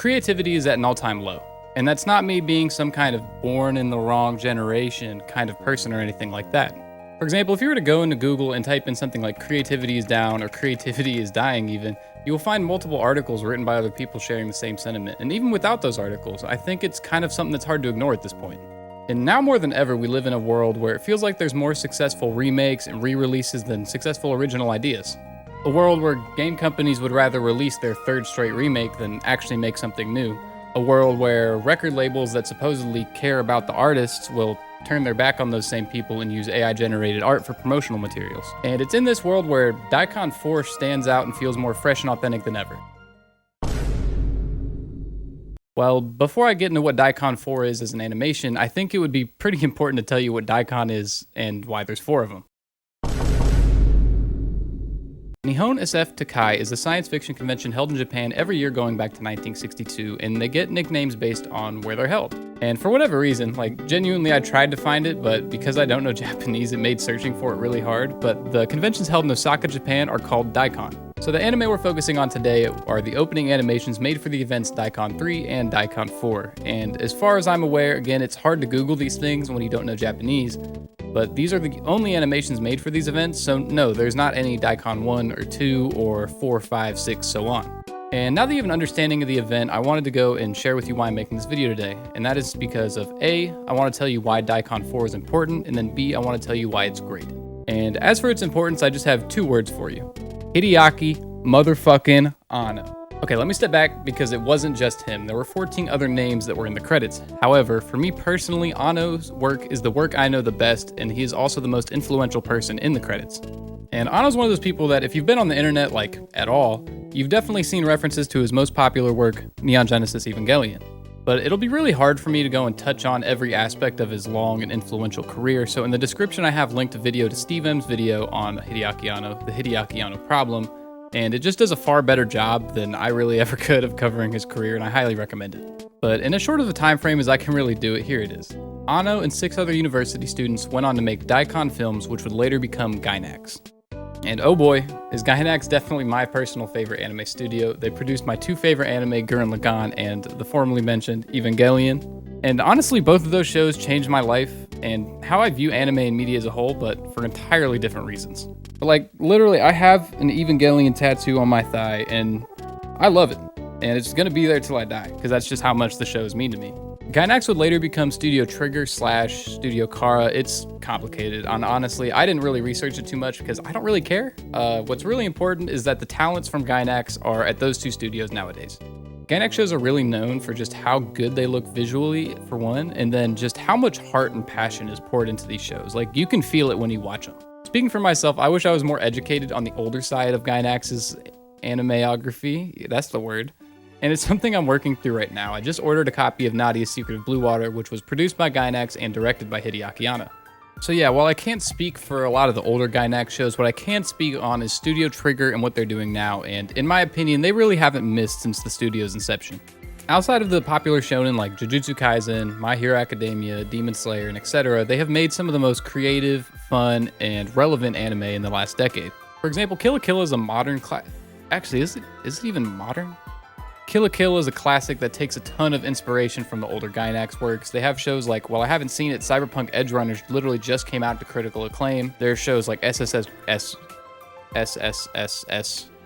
creativity is at an all-time low. And that's not me being some kind of born in the wrong generation kind of person or anything like that. For example, if you were to go into Google and type in something like creativity is down or creativity is dying even, you will find multiple articles written by other people sharing the same sentiment. And even without those articles, I think it's kind of something that's hard to ignore at this point. And now more than ever, we live in a world where it feels like there's more successful remakes and re-releases than successful original ideas. A world where game companies would rather release their third straight remake than actually make something new. A world where record labels that supposedly care about the artists will turn their back on those same people and use AI-generated art for promotional materials. And it's in this world where Daicon 4 stands out and feels more fresh and authentic than ever. Well, before I get into what Daicon 4 is as an animation, I think it would be pretty important to tell you what Daicon is and why there's 4 of them. Nihon SF Tokai is a science fiction convention held in Japan every year going back to 1962, and they get nicknames based on where they're held. And for whatever reason, genuinely I tried to find it, but because I don't know Japanese, it made searching for it really hard. But the conventions held in Osaka, Japan are called Daicon. So the anime we're focusing on today are the opening animations made for the events Daicon 3 and Daicon 4. And as far as I'm aware, again, it's hard to Google these things when you don't know Japanese, but these are the only animations made for these events, so no, there's not any Daicon 1 or 2 or 4, 5, 6, so on. And now that you have an understanding of the event, I wanted to go and share with you why I'm making this video today. And that is because of A, I want to tell you why Daicon 4 is important, and then B, I want to tell you why it's great. And as for its importance, I just have 2 words for you. Hideaki motherfucking Anno. Okay, let me step back because it wasn't just him. There were 14 other names that were in the credits. However, for me personally, Anno's work is the work I know the best, and he is also the most influential person in the credits. And Anno's one of those people that if you've been on the internet, at all, you've definitely seen references to his most popular work, Neon Genesis Evangelion. But it'll be really hard for me to go and touch on every aspect of his long and influential career, so in the description I have linked a video to Steve M's video on Hideaki Anno, the Hideaki Anno problem, and it just does a far better job than I really ever could of covering his career, and I highly recommend it. But in as short of a time frame as I can really do it, here it is. Anno and 6 other university students went on to make Daicon films, which would later become Gainax. And oh boy, is Gainax definitely my personal favorite anime studio. They produced my 2 favorite anime, Gurren Lagann and the formerly mentioned Evangelion. And honestly, both of those shows changed my life and how I view anime and media as a whole, but for entirely different reasons. But literally, I have an Evangelion tattoo on my thigh, and I love it. And it's gonna be there till I die, because that's just how much the shows mean to me. Gainax would later become Studio Trigger / Studio Kara. It's complicated, and honestly, I didn't really research it too much because I don't really care. What's really important is that the talents from Gainax are at those 2 studios nowadays. Gainax shows are really known for just how good they look visually, for one, and then just how much heart and passion is poured into these shows. You can feel it when you watch them. Speaking for myself, I wish I was more educated on the older side of Gainax's animeography. That's the word. And it's something I'm working through right now. I just ordered a copy of Nadia's Secret of Blue Water, which was produced by Gainax and directed by Hideaki Anno. So yeah, while I can't speak for a lot of the older Gainax shows, what I can speak on is Studio Trigger and what they're doing now, and in my opinion, they really haven't missed since the studio's inception. Outside of the popular shonen like Jujutsu Kaisen, My Hero Academia, Demon Slayer, and etc., they have made some of the most creative, fun, and relevant anime in the last decade. For example, Kill la Kill is a modern Actually, is it even modern? Kill la Kill is a classic that takes a ton of inspiration from the older Gainax works. They have shows like, well, I haven't seen it, Cyberpunk Edge Runners literally just came out to critical acclaim. There are shows like SSS,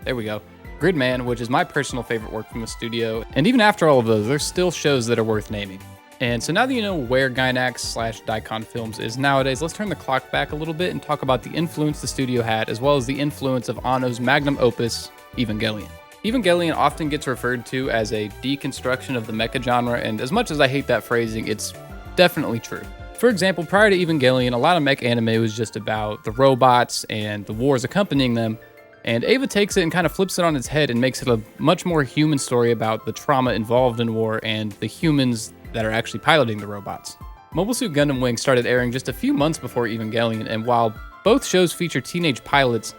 there we go. Gridman, which is my personal favorite work from the studio. And even after all of those, there's still shows that are worth naming. And so now that you know where Gainax / Daicon Films is nowadays, let's turn the clock back a little bit and talk about the influence the studio had, as well as the influence of Anno's magnum opus, Evangelion. Evangelion often gets referred to as a deconstruction of the mecha genre, and as much as I hate that phrasing, it's definitely true. For example, prior to Evangelion, a lot of mech anime was just about the robots and the wars accompanying them, and Eva takes it and kind of flips it on its head and makes it a much more human story about the trauma involved in war and the humans that are actually piloting the robots. Mobile Suit Gundam Wing started airing just a few months before Evangelion, and while both shows feature teenage pilots,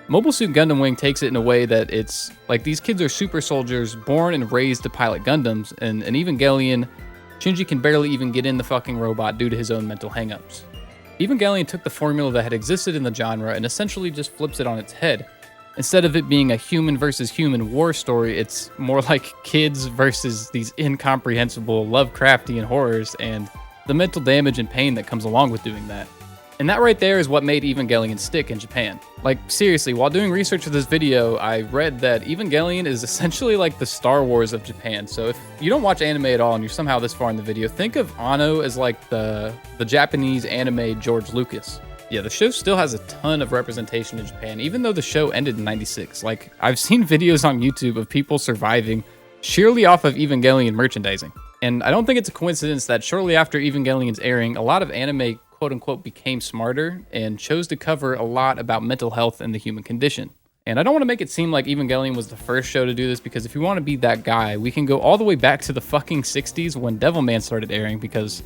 Mobile Suit Gundam Wing takes it in a way that it's like these kids are super soldiers born and raised to pilot Gundams, and in Evangelion, Shinji can barely even get in the fucking robot due to his own mental hangups. Evangelion took the formula that had existed in the genre and essentially just flips it on its head. Instead of it being a human versus human war story, it's more like kids versus these incomprehensible Lovecraftian horrors and the mental damage and pain that comes along with doing that. And that right there is what made Evangelion stick in Japan. Like, seriously, while doing research for this video, I read that Evangelion is essentially like the Star Wars of Japan. So if you don't watch anime at all and you're somehow this far in the video, think of Anno as like the Japanese anime George Lucas. Yeah, the show still has a ton of representation in Japan, even though the show ended in '96. Like, I've seen videos on YouTube of people surviving sheerly off of Evangelion merchandising. And I don't think it's a coincidence that shortly after Evangelion's airing, a lot of anime quote-unquote became smarter and chose to cover a lot about mental health and the human condition. And I don't want to make it seem like Evangelion was the first show to do this, because if you want to be that guy, we can go all the way back to the fucking 60s when Devilman started airing, because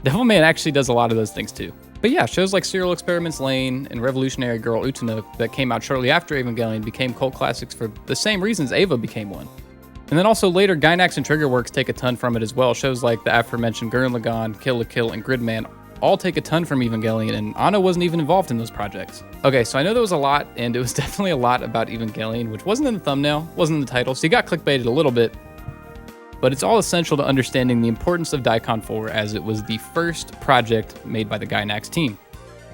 Devilman actually does a lot of those things too. But yeah, shows like Serial Experiments Lain and Revolutionary Girl Utano that came out shortly after Evangelion became cult classics for the same reasons Eva became one. And then also later, Gainax and Triggerworks take a ton from it as well. Shows like the aforementioned Gurren Lagann, Kill la Kill, and Gridman all take a ton from Evangelion, and Anno wasn't even involved in those projects. Okay, so I know there was a lot, and it was definitely a lot about Evangelion, which wasn't in the thumbnail, wasn't in the title, so you got clickbaited a little bit, but it's all essential to understanding the importance of Daicon 4, as it was the first project made by the Gainax team.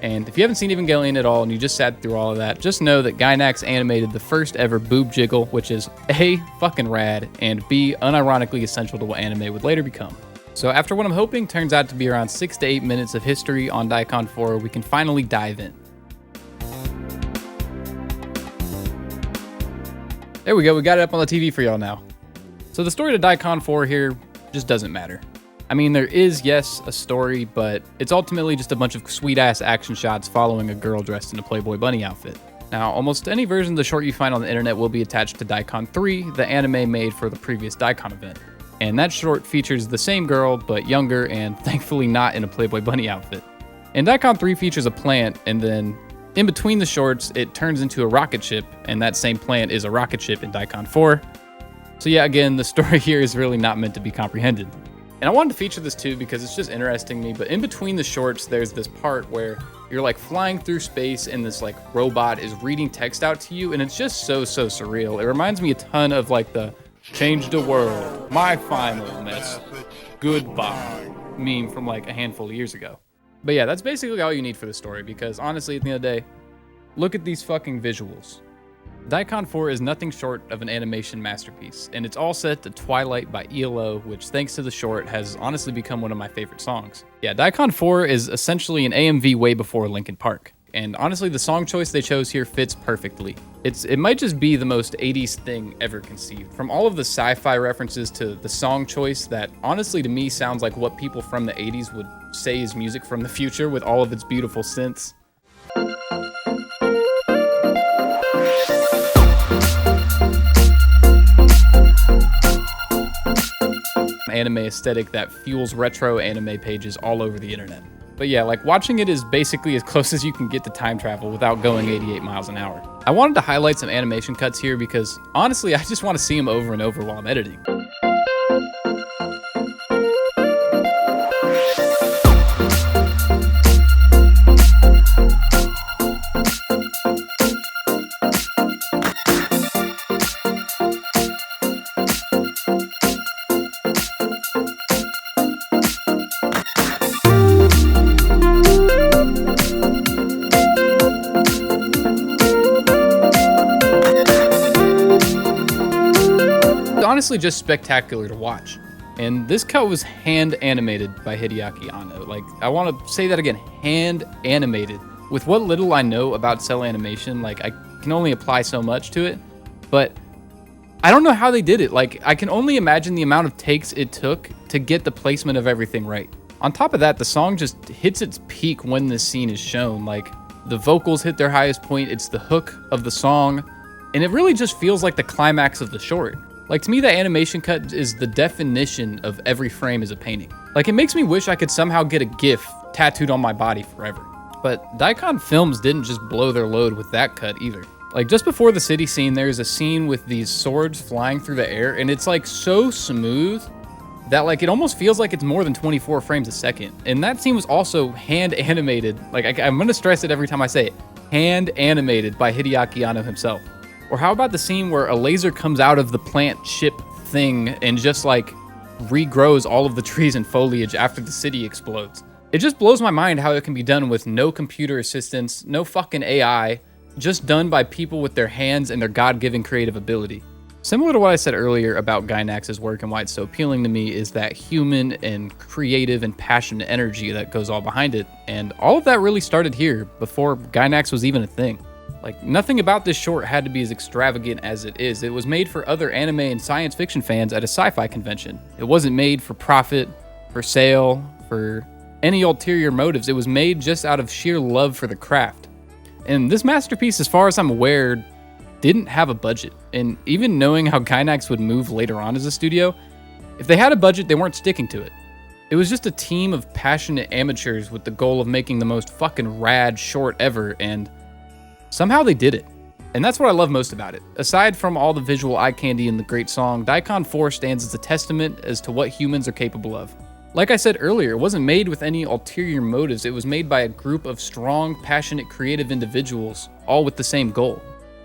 And if you haven't seen Evangelion at all and you just sat through all of that, just know that Gainax animated the first ever boob jiggle, which is A, fucking rad, and B, unironically essential to what anime would later become. So after what I'm hoping turns out to be around 6 to 8 minutes of history on Daicon 4, we can finally dive in. There we go, we got it up on the TV for y'all now. So the story to Daicon 4 here just doesn't matter. I mean, there is, yes, a story, but it's ultimately just a bunch of sweet-ass action shots following a girl dressed in a Playboy bunny outfit. Now, almost any version of the short you find on the internet will be attached to Daicon 3, the anime made for the previous Daicon event. And that short features the same girl, but younger, and thankfully not in a Playboy bunny outfit. And Daicon 3 features a plant, and then in between the shorts, it turns into a rocket ship, and that same plant is a rocket ship in Daicon 4. So yeah, again, the story here is really not meant to be comprehended. And I wanted to feature this too because it's just interesting to me, but in between the shorts, there's this part where you're like flying through space and this like robot is reading text out to you, and it's just so surreal. It reminds me a ton of like the "change the world, my final mess, goodbye" meme from like a handful of years ago. But yeah, that's basically all you need for the story, because honestly, at the end of the day, look at these fucking visuals. Daicon 4 is nothing short of an animation masterpiece, and it's all set to Twilight by ELO, which thanks to the short has honestly become one of my favorite songs. Yeah, Daicon 4 is essentially an AMV way before Linkin Park. And honestly, the song choice they chose here fits perfectly. It might just be the most 80s thing ever conceived. From all of the sci-fi references to the song choice that honestly to me sounds like what people from the 80s would say is music from the future with all of its beautiful synths. Anime aesthetic that fuels retro anime pages all over the internet. But yeah, like watching it is basically as close as you can get to time travel without going 88 miles an hour. I wanted to highlight some animation cuts here because honestly, I just want to see them over and over while I'm editing. Honestly just spectacular to watch. And this cut was hand animated by Hideaki Anno. Like, I want to say that again, hand animated. With what little I know about cell animation, like I can only apply so much to it, but I don't know how they did it. Like, I can only imagine the amount of takes it took to get the placement of everything right. On top of that, the song just hits its peak when this scene is shown. Like, the vocals hit their highest point, it's the hook of the song, and it really just feels like the climax of the short. Like, to me, that animation cut is the definition of every frame as a painting. Like, it makes me wish I could somehow get a GIF tattooed on my body forever. But Daicon Films didn't just blow their load with that cut either. Like, just before the city scene, there's a scene with these swords flying through the air, and it's like so smooth that like it almost feels like it's more than 24 frames a second. And that scene was also hand animated. Like, I'm gonna stress it every time I say it. Hand animated by Hideaki Anno himself. Or how about the scene where a laser comes out of the plant ship thing and just like regrows all of the trees and foliage after the city explodes? It just blows my mind how it can be done with no computer assistance, no fucking AI, just done by people with their hands and their God-given creative ability. Similar to what I said earlier about Gainax's work and why it's so appealing to me is that human and creative and passionate energy that goes all behind it. And all of that really started here before Gainax was even a thing. Like, nothing about this short had to be as extravagant as it is. It was made for other anime and science fiction fans at a sci-fi convention. It wasn't made for profit, for sale, for any ulterior motives. It was made just out of sheer love for the craft. And this masterpiece, as far as I'm aware, didn't have a budget. And even knowing how Gainax would move later on as a studio, if they had a budget, they weren't sticking to it. It was just a team of passionate amateurs with the goal of making the most fucking rad short ever, and somehow they did it. And that's what I love most about it. Aside from all the visual eye candy and the great song, Daicon 4 stands as a testament as to what humans are capable of. Like I said earlier, it wasn't made with any ulterior motives. It was made by a group of strong, passionate, creative individuals, all with the same goal.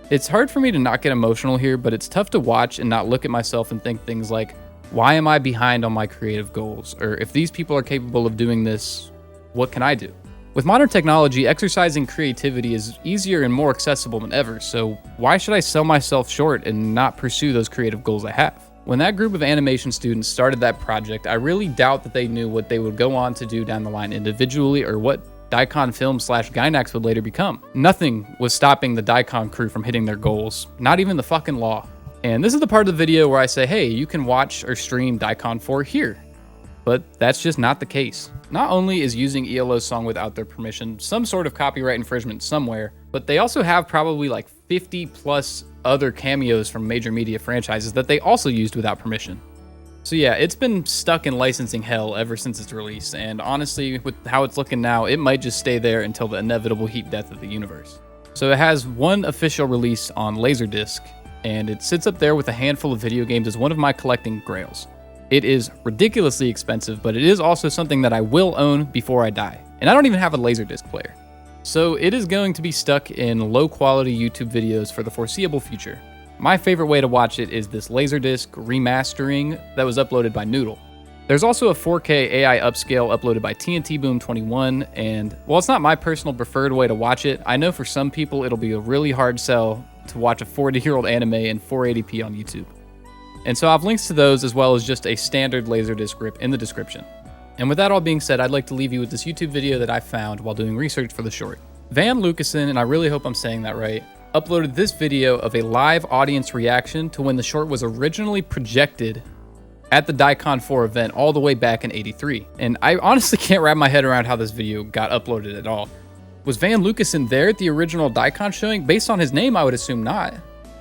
It's hard for me to not get emotional here, but it's tough to watch and not look at myself and think things like, why am I behind on my creative goals? Or if these people are capable of doing this, what can I do? With modern technology, exercising creativity is easier and more accessible than ever, so why should I sell myself short and not pursue those creative goals I have? When that group of animation students started that project, I really doubt that they knew what they would go on to do down the line individually or what Daicon Film / Gainax would later become. Nothing was stopping the Daicon crew from hitting their goals, not even the fucking law. And this is the part of the video where I say, hey, you can watch or stream Daicon 4 here. But that's just not the case. Not only is using ELO's song without their permission some sort of copyright infringement somewhere, but they also have probably like 50 plus other cameos from major media franchises that they also used without permission. So yeah, it's been stuck in licensing hell ever since its release, and honestly, with how it's looking now, it might just stay there until the inevitable heat death of the universe. So it has one official release on Laserdisc, and it sits up there with a handful of video games as one of my collecting grails. It is ridiculously expensive, but it is also something that I will own before I die. And I don't even have a Laserdisc player. So it is going to be stuck in low quality YouTube videos for the foreseeable future. My favorite way to watch it is this Laserdisc remastering that was uploaded by Noodle. There's also a 4K AI upscale uploaded by TNT Boom 21, and while it's not my personal preferred way to watch it, I know for some people it'll be a really hard sell to watch a 40-year-old anime in 480p on YouTube. And so I have links to those as well as just a standard Laserdisc rip in the description. And with that all being said, I'd like to leave you with this YouTube video that I found while doing research for the short. Van Lucassen, and I really hope I'm saying that right, uploaded this video of a live audience reaction to when the short was originally projected at the Daicon 4 event all the way back in '83. And I honestly can't wrap my head around how this video got uploaded at all. Was Van Lucassen there at the original Daicon showing? Based on his name, I would assume not.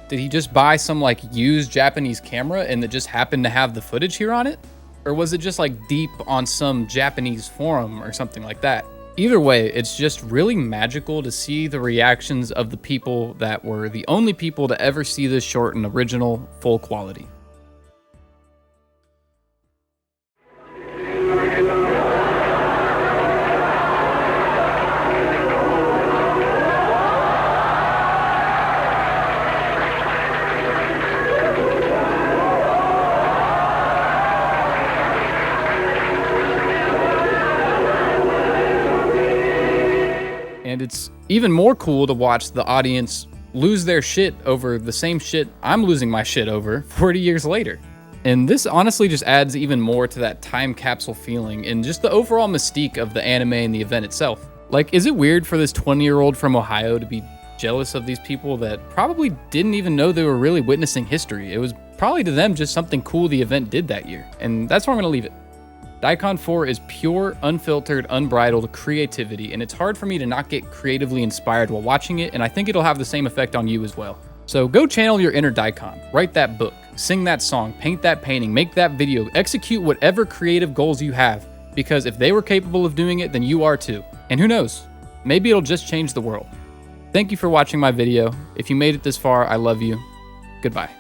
Did he just buy some like used Japanese camera and it just happened to have the footage here on it? Or was it just like deep on some Japanese forum or something like that? Either way, it's just really magical to see the reactions of the people that were the only people to ever see this short in original, full quality. And it's even more cool to watch the audience lose their shit over the same shit I'm losing my shit over 40 years later. And this honestly just adds even more to that time capsule feeling and just the overall mystique of the anime and the event itself. Like, is it weird for this 20-year-old from Ohio to be jealous of these people that probably didn't even know they were really witnessing history? It was probably to them just something cool the event did that year. And that's where I'm gonna leave it. Daicon 4 is pure, unfiltered, unbridled creativity, and it's hard for me to not get creatively inspired while watching it, and I think it'll have the same effect on you as well. So go channel your inner Daicon, write that book, sing that song, paint that painting, make that video, execute whatever creative goals you have, because if they were capable of doing it, then you are too. And who knows, maybe it'll just change the world. Thank you for watching my video. If you made it this far, I love you. Goodbye.